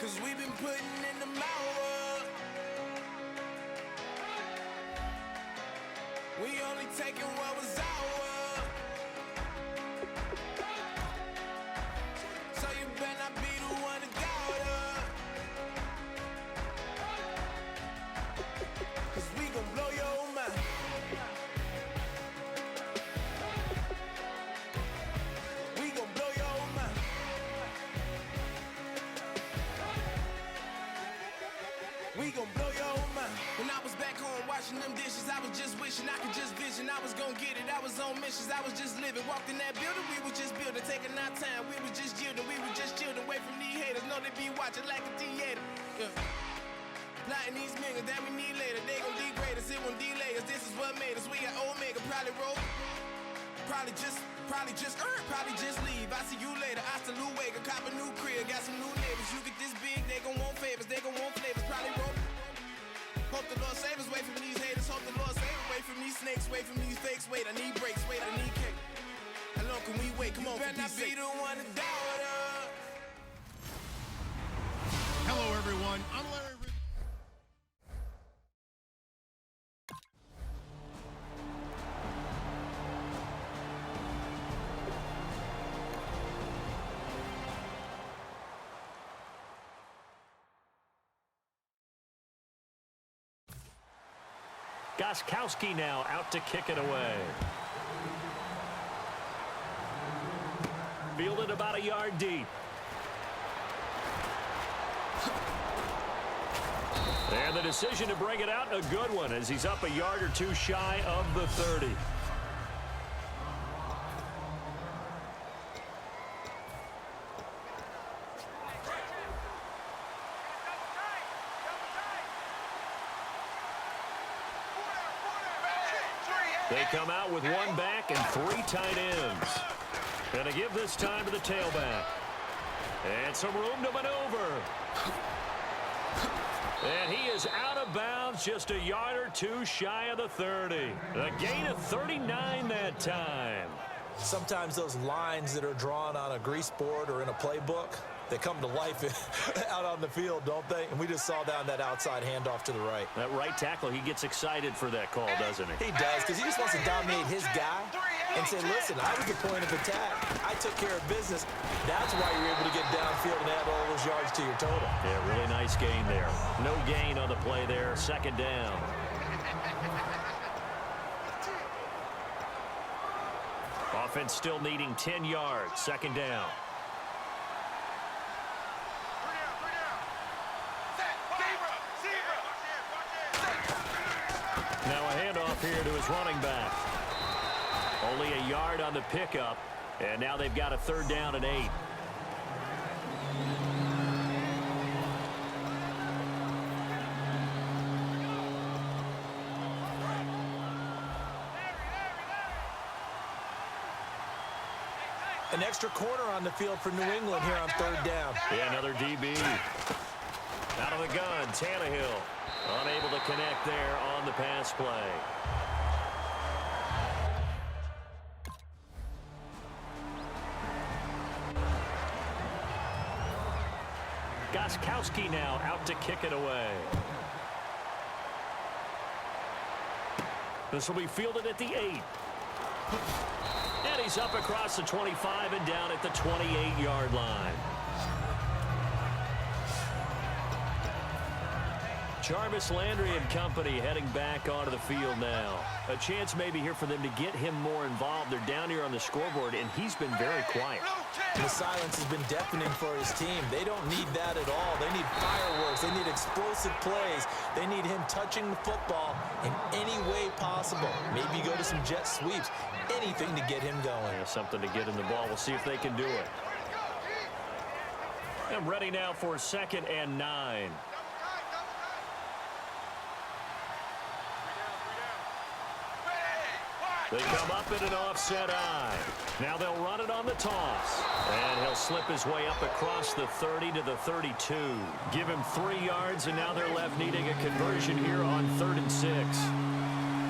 Cause we been putting in the hour. We only taking what was ours. So you better not be the one to doubt us. Cause we gon' blow your mind. We gon' blow your mind. We gon' blow your mind. When I was back home washing them dishes, I was just wishing I could just vision. I was gon' get it, I was on missions, I was just living. Walked in that building, we was just building, taking our time. We was just yielding, we was just chilling. Away from these haters, know they be watching like a theater. Yeah. Plotting these niggas that we need later. They gon' degrade us, it won't delay us. This is what made us. We got Omega, probably roll. Probably just leave. I see you later. Hasta Luega, cop a new crib, got some new neighbors. You get this big, they gon' want favors, they gon' want flavors. Probably roll. Hope the Lord save us, wait from these haters. Hope the Lord save us, wait from these snakes, wait from these fakes. Wait, I need breaks, wait, I need cake. How long can we wait? Come on, better not be the one to doubt us. Hello, everyone. I'm Larry. Gostkowski now out to kick it away. Fielded about a yard deep. And the decision to bring it out, a good one, as he's up a yard or two shy of the 30. They come out with one back and three tight ends. And to give this time to the tailback. And some room to maneuver. And he is out of bounds, just a yard or two shy of the 30. A gain of 39 that time. Sometimes those lines that are drawn on a grease board or in a playbook, they come to life out on the field, don't they? And we just saw down that outside handoff to the right. That right tackle, he gets excited for that call, doesn't he? He does, because he just wants to dominate his guy and say, listen, I was the point of attack. I took care of business. That's why you're able to get downfield and add all those yards to your total. Yeah, really nice gain there. No gain on the play there. Second down. Offense still needing 10 yards. Second down. Now a handoff here to his running back. Only a yard on the pickup, and now they've got a third down and 8. An extra corner on the field for New England here on third down. Yeah, another DB. Out of the gun, Tannehill. Unable to connect there on the pass play. Gostkowski now out to kick it away. This will be fielded at the 8. And he's up across the 25 and down at the 28-yard line. Jarvis Landry and company heading back onto the field now. A chance maybe here for them to get him more involved. They're down here on the scoreboard, and he's been very quiet. The silence has been deafening for his team. They don't need that at all. They need fireworks. They need explosive plays. They need him touching the football in any way possible. Maybe go to some jet sweeps. Anything to get him going. Yeah, something to get in the ball. We'll see if they can do it. I'm ready now for 2nd and 9. They come up in an offset eye. Now they'll run it on the toss. And he'll slip his way up across the 30 to the 32. Give him 3 yards, and now they're left needing a conversion here on 3rd and 6.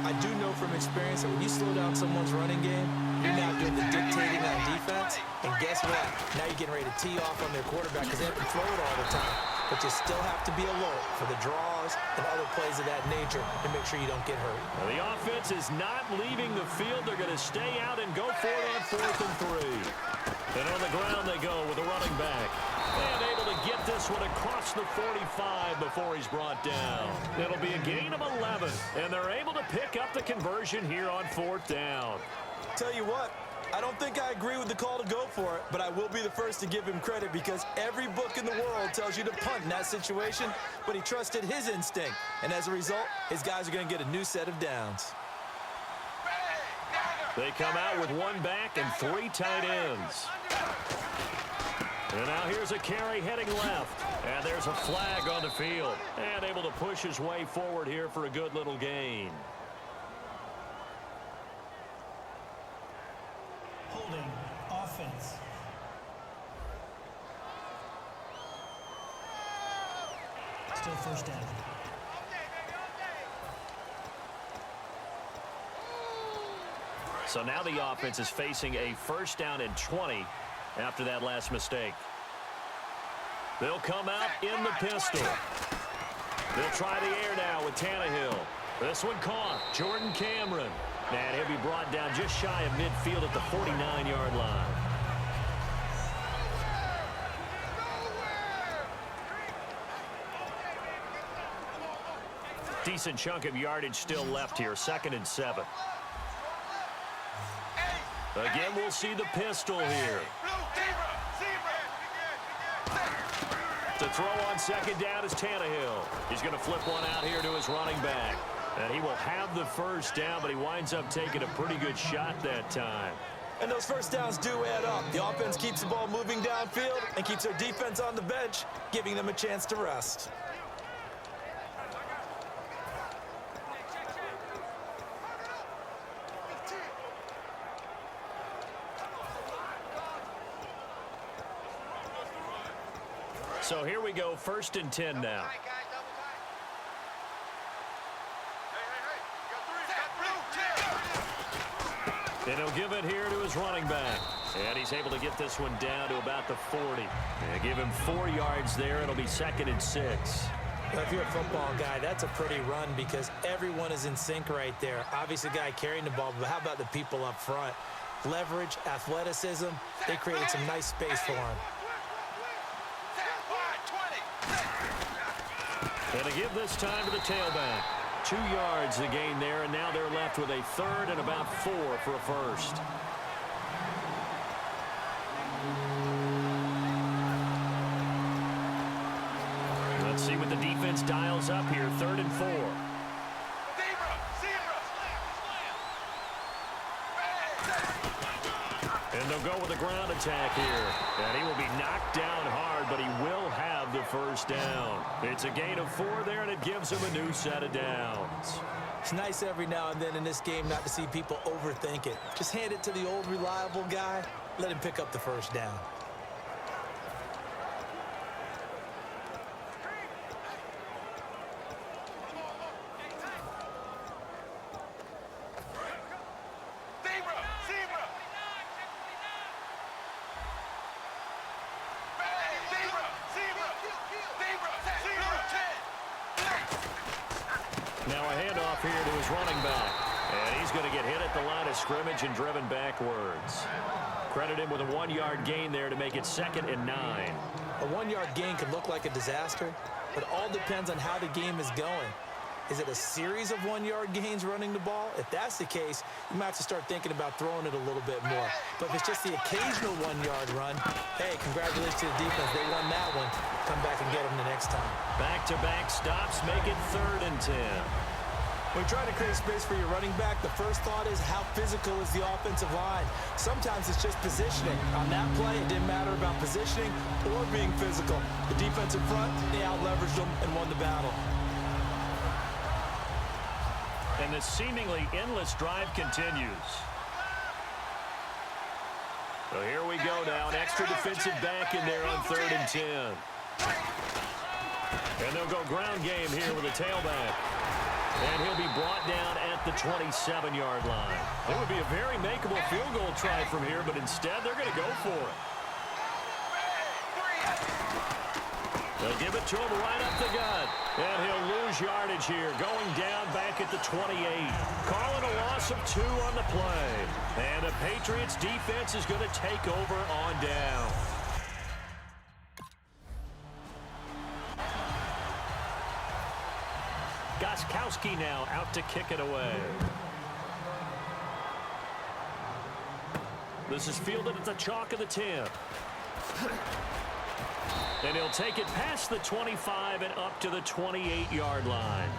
I do know from experience that when you slow down someone's running game, you're now doing the dictating on defense. And guess what? Now you're getting ready to tee off on their quarterback because they have to throw it all the time. but you still have to be alert for the draws and other plays of that nature to make sure you don't get hurt. Well, the offense is not leaving the field. They're going to stay out and go for it on 4th and 3. And on the ground they go with a running back. And able to get this one across the 45 before he's brought down. It'll be a gain of 11, and they're able to pick up the conversion here on 4th down. Tell you what, I don't think I agree with the call to go for it, but I will be the first to give him credit because every book in the world tells you to punt in that situation, but he trusted his instinct, and as a result, his guys are going to get a new set of downs. They come out with 1 back and 3 tight ends. And now here's a carry heading left. And there's a flag on the field. And able to push his way forward here for a good little gain. Holding offense. Still first down. So now the offense is facing a 1st down and 20 after that last mistake. They'll come out in the pistol. They'll try the air now with Tannehill. This one caught. Jordan Cameron. And he'll be brought down just shy of midfield at the 49-yard line. Decent chunk of yardage still left here. 2nd and 7. Again, we'll see the pistol here. To throw on 2nd down is Tannehill. He's going to flip one out here to his running back. And he will have the 1st down, but he winds up taking a pretty good shot that time. And those 1st downs do add up. The offense keeps the ball moving downfield and keeps their defense on the bench, giving them a chance to rest. So here we go, 1st and 10 now. And he'll give it here to his running back. And he's able to get this one down to about the 40. And give him 4 yards there. It'll be 2nd and 6. If you're a football guy, that's a pretty run because everyone is in sync right there. Obviously, the guy carrying the ball, but how about the people up front? Leverage, athleticism, they created some nice space for him. And to give this time to the tailback. 2 yards the gain there, and now they're left with a 3rd and about 4 for a 1st. Let's see what the defense dials up here. 3rd and 4. And they'll go with a ground attack here. And he will be knocked down hard, but he will have the 1st down. It's a gain of 4 there, and it gives him a new set of downs. It's nice every now and then in this game not to see people overthink it. Just hand it to the old reliable guy. Let him pick up the 1st down. Now a handoff here to his running back. And he's going to get hit at the line of scrimmage and driven backwards. Credit him with a 1-yard gain there to make it 2nd and 9. A 1-yard gain could look like a disaster, but it all depends on how the game is going. Is it a series of 1-yard gains running the ball? If that's the case, you might have to start thinking about throwing it a little bit more. But if it's just the occasional 1-yard run, hey, congratulations to the defense. They won that one. Come back and get them the next time. Back-to-back stops make it 3rd and 10. When you're trying to create space for your running back, the first thought is how physical is the offensive line. Sometimes it's just positioning. On that play, it didn't matter about positioning or being physical. The defensive front, they out-leveraged them and won the battle. And the seemingly endless drive continues. So here we go now. An extra defensive back in there on 3rd and 10. And they'll go ground game here with a tailback. And he'll be brought down at the 27-yard line. It would be a very makeable field goal try from here, but instead they're going to go for it. They'll give it to him right up the gut. And he'll lose yardage here, going down back at the 28. Calling a loss of 2 on the play. And the Patriots defense is going to take over on down. Gostkowski now out to kick it away. This is fielded at the chalk of the 10. And he'll take it past the 25 and up to the 28-yard line.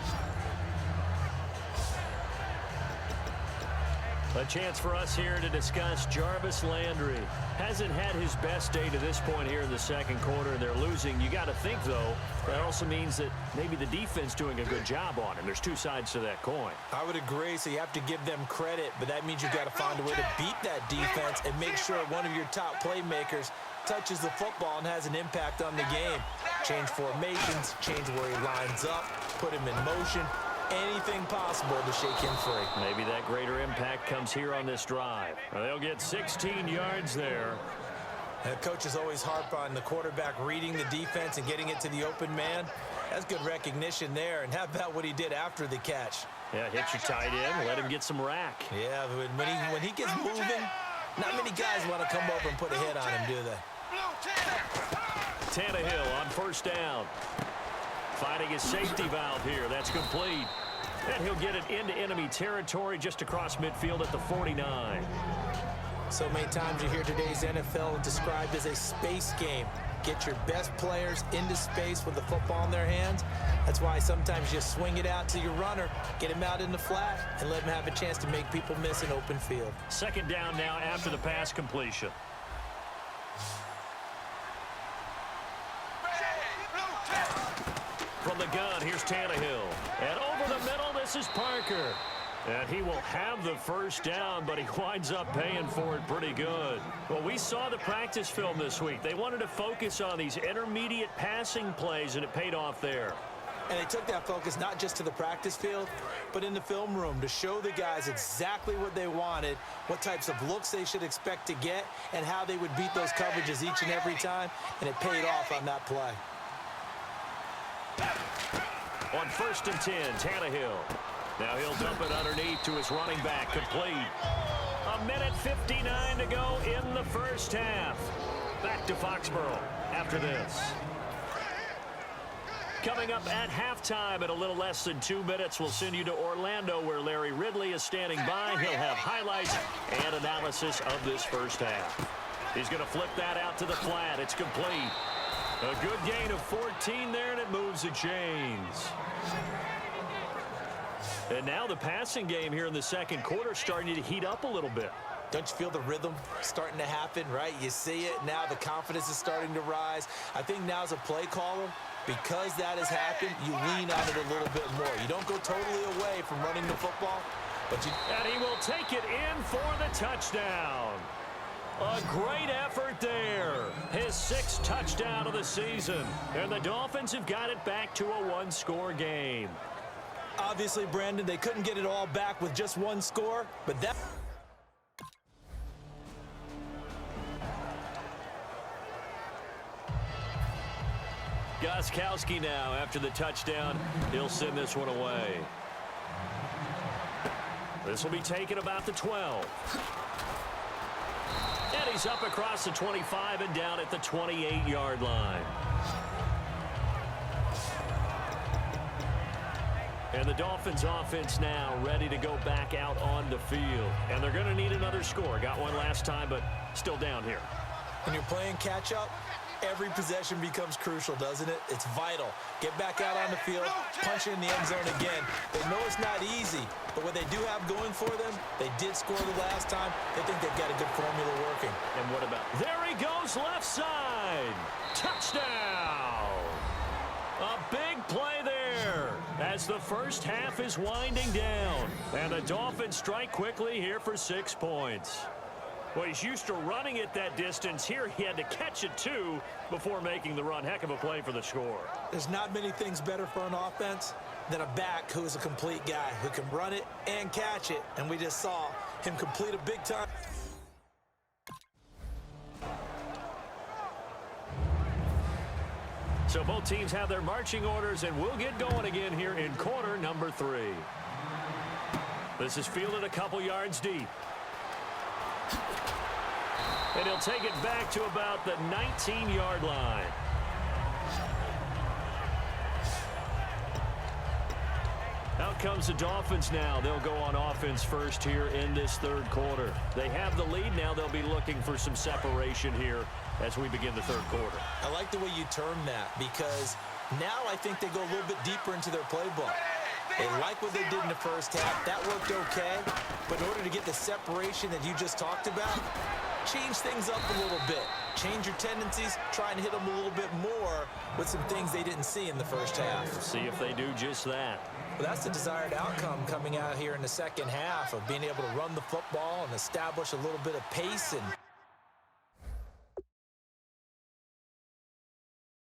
A chance for us here to discuss Jarvis Landry. Hasn't had his best day to this point here in the second quarter, and they're losing. You got to think, though, that also means that maybe the defense doing a good job on him. There's two sides to that coin. I would agree, so you have to give them credit, but that means you've got to find a way to beat that defense and make sure one of your top playmakers touches the football and has an impact on the game. Change formations, change where he lines up, put him in motion. Anything possible to shake him free. Maybe that greater impact comes here on this drive. They'll get 16 yards there. And coaches always harp on the quarterback reading the defense and getting it to the open man. That's good recognition there. And how about what he did after the catch? Yeah, hit your tight end, let him get some rack. Yeah, when he gets moving, not many guys want to come over and put a hit on him, do they? Tannehill on first down. Finding his safety valve here. That's complete. And he'll get it into enemy territory just across midfield at the 49. So many times you hear today's NFL described as a space game. Get your best players into space with the football in their hands. That's why sometimes you swing it out to your runner, get him out in the flat, and let him have a chance to make people miss an open field. Second down now after the pass completion. From the gun, here's Tannehill. And over the middle, this is Parker. And he will have the first down, but he winds up paying for it pretty good. Well, we saw the practice film this week. They wanted to focus on these intermediate passing plays, and it paid off there. And they took that focus not just to the practice field, but in the film room to show the guys exactly what they wanted, what types of looks they should expect to get, and how they would beat those coverages each and every time, and it paid off on that play. On 1st and 10, Tannehill. Now he'll dump it underneath to his running back, complete. 1:59 to go in the first half. Back to Foxborough after this. Coming up at halftime in a little less than 2 minutes, we'll send you to Orlando where Larry Ridley is standing by. He'll have highlights and analysis of this first half. He's going to flip that out to the flat. It's complete. A good gain of 14 there, and it moves the chains. And now the passing game here in the second quarter starting to heat up a little bit. Don't you feel the rhythm starting to happen, right? You see it now. The confidence is starting to rise. I think now as a play caller, because that has happened, you lean on it a little bit more. You don't go totally away from running the football, but you... And he will take it in for the touchdown. A great effort there. His 6th touchdown of the season. And the Dolphins have got it back to a one-score game. Obviously, Brandon, they couldn't get it all back with just one score, but that... Gostkowski now after the touchdown. He'll send this one away. This will be taken about the 12. And he's up across the 25 and down at the 28-yard line. And the Dolphins offense now ready to go back out on the field. And they're going to need another score. Got one last time, but still down here. When you're playing catch-up, every possession becomes crucial, doesn't it? It's vital. Get back out on the field, punch it in the end zone again. They know it's not easy, but what they do have going for them, they did score the last time. They think they've got a good formula working. And what about... There he goes, left side. Touchdown. A big play there as the first half is winding down. And the Dolphins strike quickly here for 6 points. Well, he's used to running it that distance. Here he had to catch it, too, before making the run. Heck of a play for the score. There's not many things better for an offense than a back who is a complete guy who can run it and catch it. And we just saw him complete a big time. So both teams have their marching orders, and we'll get going again here in quarter number 3. This is fielded a couple yards deep. And he'll take it back to about the 19-yard line. Out comes the Dolphins now. They'll go on offense first here in this third quarter. They have the lead. Now they'll be looking for some separation here as we begin the third quarter. I like the way you term that, because now I think they go a little bit deeper into their playbook. They like what they did in the first half. That worked okay. But in order to get the separation that you just talked about, change things up a little bit. Change your tendencies. Try and hit them a little bit more with some things they didn't see in the first half. See if they do just that. Well, that's the desired outcome coming out here in the second half, of being able to run the football and establish a little bit of pace and